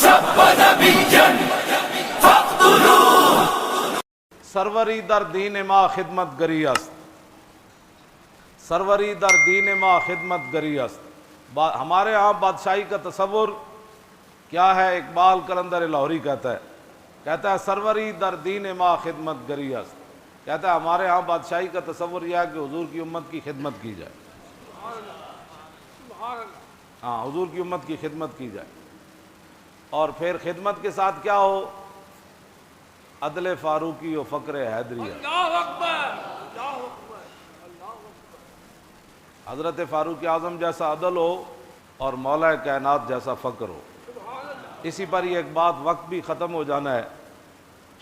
سب نبیا فاقتلوه. سروری در دین ما خدمت گری است، سروری در دین ما خدمت گری است. ہمارے ہاں بادشاہی کا تصور کیا ہے؟ اقبال قلندر لاہوری کہتا ہے سروری در دین ما خدمت گری است. کہتا ہے ہمارے ہاں بادشاہی کا تصور یہ ہے کہ حضور کی امت کی خدمت کی جائے. ہاں، حضور کی امت کی خدمت کی جائے. اور پھر خدمت کے ساتھ کیا ہو؟ عدل فاروقی و فقر حیدریہ. حضرت فاروق اعظم جیسا عدل ہو اور مولا کائنات جیسا فقر ہو. اسی پر یہ ایک بات، وقت بھی ختم ہو جانا ہے.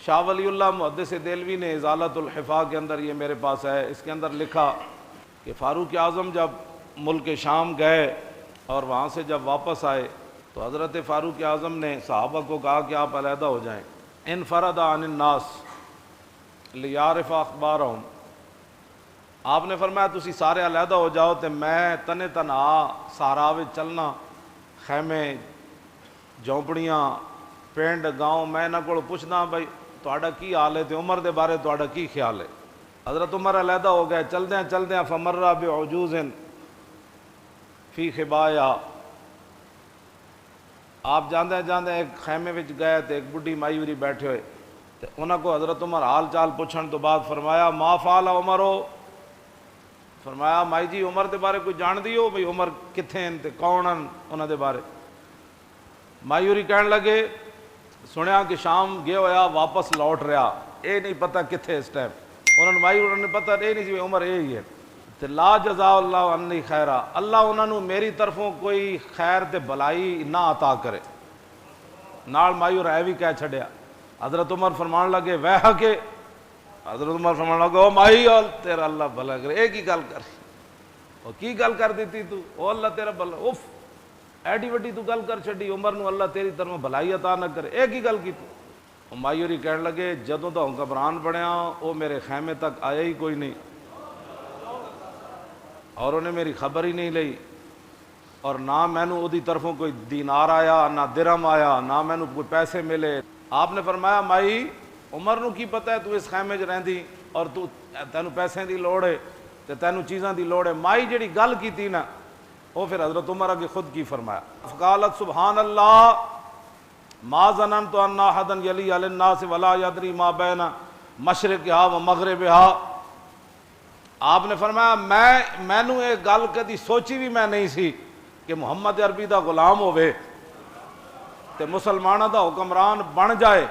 شاہ ولی اللہ محدث دہلوی نے ازالۃ الحفاظ کے اندر، یہ میرے پاس ہے، اس کے اندر لکھا کہ فاروق اعظم جب ملک شام گئے اور وہاں سے جب واپس آئے تو حضرت فاروق اعظم نے صحابہ کو کہا کہ آپ علیحدہ ہو جائیں. انفرد عن الناس لیعرف اخبارہم. آپ نے فرمایا تسی سارے علیحدہ ہو جاؤ تے میں تنے تنہا صحرا وچ چلنا، خیمے جھونپڑیاں پنڈ گاؤں، میں انہاں کول پوچھنا بھائی تہاڈا کی حال ہے تے عمر دے بارے تہاڈا کی خیال ہے. حضرت عمر علیحدہ ہو گئے. چلدیاں فمر بعجوز فی خبایا. آپ جاندے ایک خیمے وچ گئے تے ایک بڈھی مائی وری بیٹھے ہوئے تے انہاں کو حضرت عمر حال چال پوچھن تو بعد فرمایا ما فعل عمرو. فرمایا مائی جی عمر دے بارے کوئی جان دیو بھئی عمر کتھے ہیں تے کون ہیں انہاں دے بارے. مائی وری کہن لگے سنیا کہ شام گیا ہویا واپس لوٹ رہا، اے نہیں پتہ کتھے اس ٹائم. انہوں نے پتہ اے نہیں سی عمر اے ہی ہے. تے لا جزا اللہ عنی خیرہ. اللہ انہوں نے میری طرفوں کوئی خیر تے بلائی نہ عطا کرے. نال مایور اے بھی کہہ چھڑیا. حضرت عمر فرمان لگے ویہ کے، حضرت عمر فرمان لگے او مائی تیرا اللہ بھلا کرے. اے کی گل کر، او کی گل کر دیتی تو، او اللہ تیرا بھلا، اف ایڈی وڈی تو گل کر چھڑی، عمر نو اللہ تیری طرف بھلائی عطا نہ کرے. اے کی گل کی تو مایوری کہنے لگے جدوں تو گھبران بنیا او میرے خیمے تک آیا ہی کوئی نہیں اور انہیں میری خبر ہی نہیں لئی، اور نہ مینوں اودی طرفوں کوئی دینار آیا، نہ درہم آیا، نہ مینوں کوئی پیسے ملے. آپ نے فرمایا مائی عمر نو کی پتہ ہے تو اس خیمے 'چ رہندی اور تو تینوں پیسے دی لوڑ ہے تے تینوں چیزاں دی لوڑ ہے. مائی جڑی گل کیتی نا وہ پھر حضرت عمر اگے خود کی فرمایا فقالت سبحان اللہ ما ظننت ان احدا یلی علی الناس ولا یدری ما بین مشرقها و مغربها. آپ نے فرمایا مینوں یہ گل کدی سوچی بھی میں نہیں سی کہ محمد عربی دا غلام ہوئے تے مسلمانہ دا حکمران بن جائے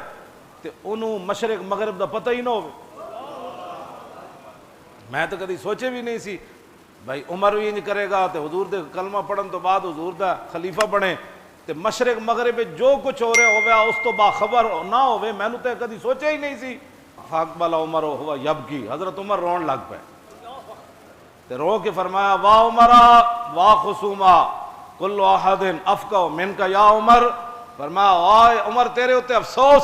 تے انہوں مشرق مغرب دا پتہ ہی نہ ہوئے. میں تو کدی سوچے بھی نہیں سی بھائی عمر بھی انج کرے گا تے حضور دے کلمہ پڑھن تو بعد حضور دا خلیفہ بنے تے مشرق مغرب جو کچھ ہو رہا ہویا اس تو باخبر نہ ہوئے. میں نے تو کدی سوچے ہی نہیں سی. فاقبل عمر ہوا یبکی. حضرت عمر رون لگ پے تے رو کے فرمایا واہ عمرہ واہ خصومہ کل احد افقہ منک یا عمر. فرمایا آئے عمر تیرے ہوتے افسوس،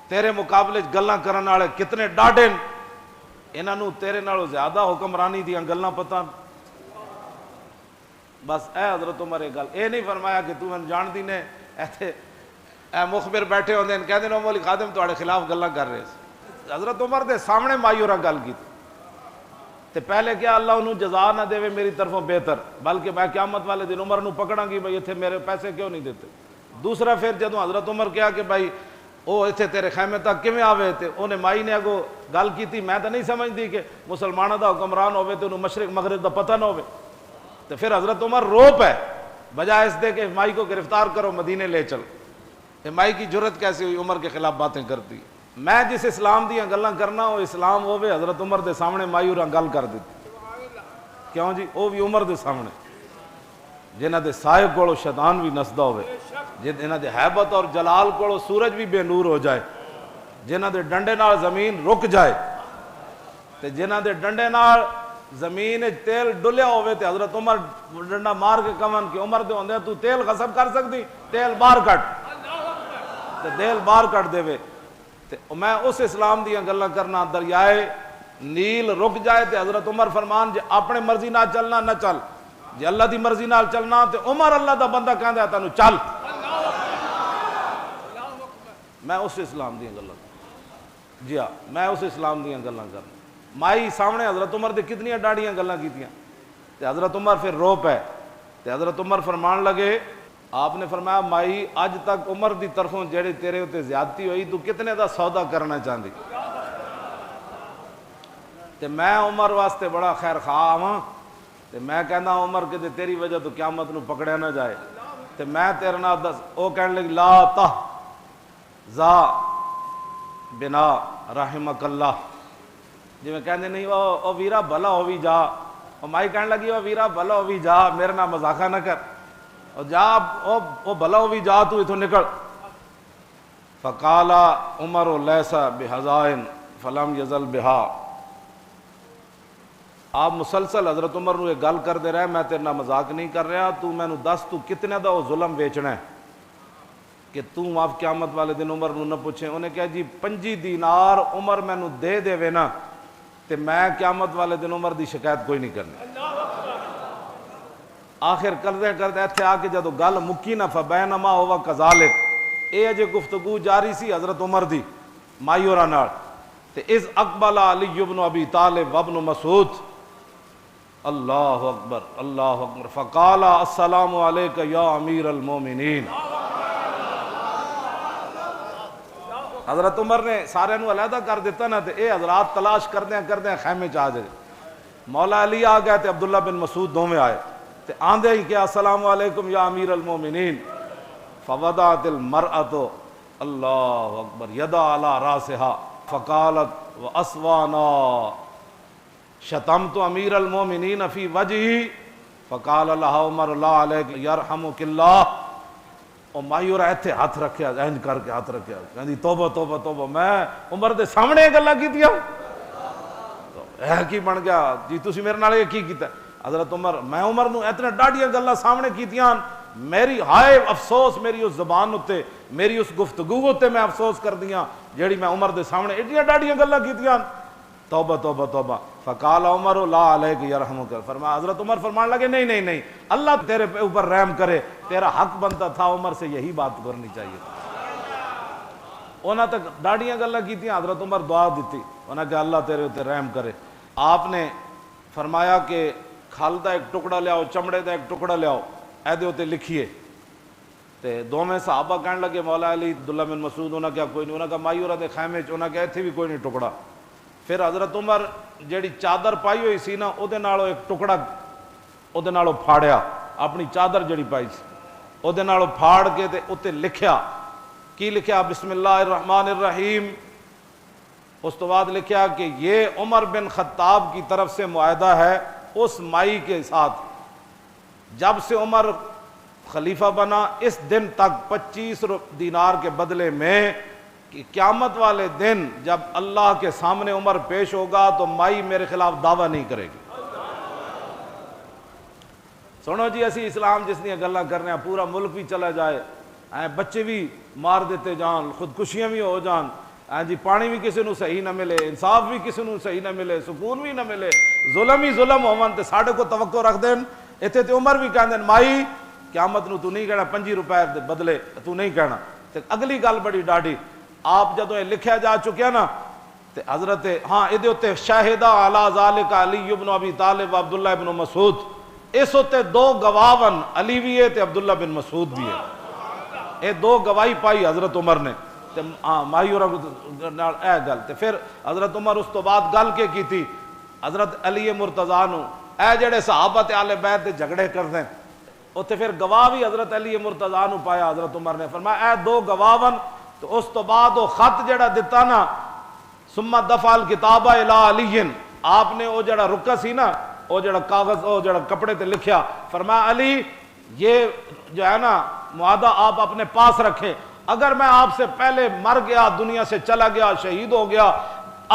تیرے مقابلے گلاں کرن والے کتنے ڈاڈے، انہاں نوں تیرے نالوں زیادہ حکمرانی دیاں گلاں پتہ. بس اے حضرت عمر یہ گل اے نہیں فرمایا کہ تو میں جان دی نے ایتھے اے مخبر بیٹھے ہوندے ہیں کہندے نے مولی خادم تواڈے خلاف گلاں کر رہے. حضرت عمر دے سامنے مایورہ گل کی تے پہلے کیا اللہ انہوں جزا نہ دے میری طرفوں بہتر، بلکہ میں قیامت والے دن عمر نوں پکڑاں گی بھائی ایتھے میرے پیسے کیوں نہیں دیتے. دوسرا پھر جدوں حضرت عمر کیا کہ بھائی او ایتھے تیرے خیمے تک کیویں آوے تے انہیں مائی نے اگو گل کیتی. میں تو نہیں سمجھتی کہ مسلمانوں دا حکمران ہوئے تے انہوں مشرق مغرب دا پتہ نہ ہوئے. تو پھر حضرت عمر رو پے بجائے اس دے کہ مائی کو گرفتار کرو مدینے لے چل. مائی کی جرت کیسے ہوئی عمر کے خلاف باتیں کرتی. میں جس اسلام دیاں گلاں کرنا وہ اسلام ہوئے حضرت عمر دے سامنے مایورہ گل کر دیتی. کیوں جی وہ بھی عمر دے سامنے جنہ دے سائے کولو شیطان بھی نسدا ہوئے، جنہ دے حیبت اور جلال کولو سورج بھی بے نور ہو جائے، جنہ دے ڈنڈے نال زمین رک جائے تے جنہ دے ڈنڈے نال زمین تیل ڈلیا ہوئے تے حضرت عمر ڈنڈا مار کے کمن کہ عمر دے ہوندے تو تیل غصب کر سکتی، تیل باہر کٹ تے تیل باہر کٹ دے وے. تے میں اس اسلام دیاں گلاں کرنا دریائے نیل رک جائے تے حضرت عمر فرمان جے اپنے مرضی نال چلنا نہ چل، جے اللہ دی مرضی نال چلنا تے عمر اللہ دا بندہ کہندا ہے تینوں چل. میں اس اسلام دیا گلاں جی ہاں میں اس اسلام دیا گلاں کرنا مائی سامنے حضرت عمر دے کتنی ڈاڑیاں گلاں کیتیاں تے حضرت عمر پھر رو پے تے حضرت عمر فرمان لگے آپ نے فرمایا مائی اج تک عمر دی طرفوں جڑی تیرے تے زیادتی ہوئی تو کتنے دا سودا کرنا چاہندی تے میں عمر واسطے بڑا خیر خواہ ہاں تے میں کہنا عمر کہ تیری وجہ تو قیامت نو پکڑیا نہ جائے تے میں تیرے نال دس او کہنے لگی لا تہ زا بنا رحمک اللہ جی میں کہنے نہیں او ویرا بھلا ہووی جا او مائی کہنے لگی او ویرا بھلا ہووی جا میرے نال مذاقہ نہ کر او جا او بھلا ہووی جا تو اتھوں نکل فقال عمر لیس بحزائن فلم یزل بہا آپ مسلسل حضرت عمر نو ایک گل کر دے رہے میں تیرے نال مذاق نہیں کر رہا تو میں نو دس تو کتنے دا وہ ظلم بیچنا ہے کہ تو آپ قیامت والے دن عمر نو نہ پوچھیں انہیں کہا جی 5 دینار عمر میں نو دے دے وے نا تے میں قیامت والے دن عمر دی شکایت کوئی نہیں کرنی آخر کردے کردے ایتھے آ کے جدو گل مکی نہ فبینما ہوا کذالک اے اجے گفتگو جاری سی حضرت عمر دی مایورا نال تے اذ اقبل علی بن ابی طالب وابن مسعود اللہ اکبر فقال السلام علیک یا امیر المومنین حضرت عمر نے سارے نو علیحدہ کر دیتا نا تے اے حضرات تلاش کردیں خیمے چاہ جائے مولا علی آ گئے تے عبداللہ بن مسعود دوویں آئے تے آندے ہی کیا السلام علیکم یا امیر المومنین فوضعت المرأۃ اللہ اکبر یدا علی راسها فقالت واسوانا شتمت امیر المومنین فی وجہی فقال لها عمر لا علیک یرحمک اللہ اور مایور ایتھے ہاتھ رکھیا اینج کر کے ہاتھ رکھیا کہندی توبہ توبہ توبہ میں عمر دے سامنے گلاں کیتیاں اے کی بن گیا جی تسی میرے نال کی کیتا حضرت عمر میں عمر نو اتنے ڈاڈیاں گلاں سامنے کیتیاں میری ہائے افسوس میری اس زبان اتے میری اس گفتگو اتے میں افسوس کر دیاں جیڑی میں عمر دے سامنے ایڈیاں ڈاڈیاں گلاں کیتیاں توبہ توبہ توبہ فقال عمر لا علیک یرحمک فرمایا حضرت عمر فرمان لگے نہیں اللہ تیرے اوپر رحم کرے تیرا حق بنتا تھا عمر سے یہی بات کرنی چاہیے انہاں تک ڈاڑیاں گلاں کیتیاں حضرت عمر دعا دیتی انہاں کہ اللہ تیرے اوپر رحم کرے آپ نے فرمایا کہ کھال دا ایک ٹکڑا لیاؤ چمڑے دا ایک ٹکڑا لیاؤ اے دے اوتے لکھیے تے دوویں صحابہ کہنے لگے مولا علی عبداللہ بن مسعود انہاں کیا کوئی نہیں انہاں کا مایورہ دے خیمے چ انہاں کہ ایتھے بھی کوئی نہیں ٹکڑا پھر حضرت عمر جیڑی چادر پائی ہوئی سی نا او دے نالوں ایک ٹکڑا او دے نالوں پھاڑیا اپنی چادر جڑی پائی سی او دے نالوں پھاڑ کے تے اوتے لکھیا کی لکھیا بسم اللہ الرحمن الرحیم اس تو بعد لکھیا کہ یہ عمر بن خطاب کی طرف سے معاہدہ ہے اس مائی کے ساتھ جب سے عمر خلیفہ بنا اس دن تک 25 دینار کے بدلے میں کہ قیامت والے دن جب اللہ کے سامنے عمر پیش ہوگا تو مائی میرے خلاف دعویٰ نہیں کرے گی سنو جی اسی اسلام جس نے گلاں کرنے پورا ملک بھی چلا جائے بچے بھی مار دیتے جان خودکشیاں بھی ہو جان جی پانی بھی کسی نو صحیح نہ ملے انصاف بھی کسی نو صحیح نہ ملے سکون بھی نہ ملے ظلم ہی ظلم ہون تے ساڈے کو توقع رکھ دین ایتھے تے عمر بھی کہندے مائی قیامت نو تو نہیں کہنا 5 روپے دے بدلے تو نہیں کہنا تے اگلی گل بڑی ڈاڈی آپ جدوں یہ لکھیا جا چکیا نا تے حضرت ہاں ادھے اوتے شاہدہ علی ذالک علی بن ابی طالب عبداللہ بن مسعود اس ہوتے 2 گواہن علی بھی ہے تے عبداللہ بن مسعود بھی ہے یہ 2 گواہی پائی حضرت عمر نے تے مایورہ نال اے گل تے پھر حضرت عمر اس تو بعد گل کے کی تھی حضرت علی مرتضیٰ نو اے جڑے صحابہ تے اہل بیت دے جھگڑے کردے اوتے پھر گواہ بھی حضرت علی مرتضیٰ نو پایا حضرت عمر نے فرمایا اے 2 گواہن تو اس تو بعد وہ خط جڑا دیتا نا ثم دفع الکتاب الی علی آپ نے وہ جڑا رکا سی نا وہ جڑا کاغذ وہ جڑا کپڑے تے لکھیا فرمایا علی یہ جو ہے نا معاہدہ آپ اپنے پاس رکھیں اگر میں آپ سے پہلے مر گیا دنیا سے چلا گیا شہید ہو گیا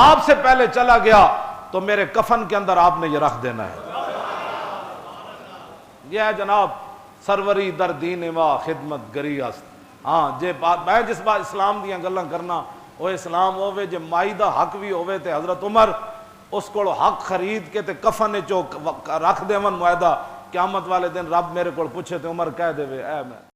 آپ سے پہلے چلا گیا تو میرے کفن کے اندر آپ نے یہ رکھ دینا ہے یہ ہے جناب سروری در دین وا خدمت گری است ہاں جے بات میں جس بات اسلام دیاں گلاں کرنا وہ اسلام ہوے جے مائی دا حق بھی ہوے تے حضرت عمر اس کو حق خرید کے تے کفن چو رکھ دیون معاہدہ قیامت والے دن رب میرے کو پوچھے تے عمر کہہ دے اے میں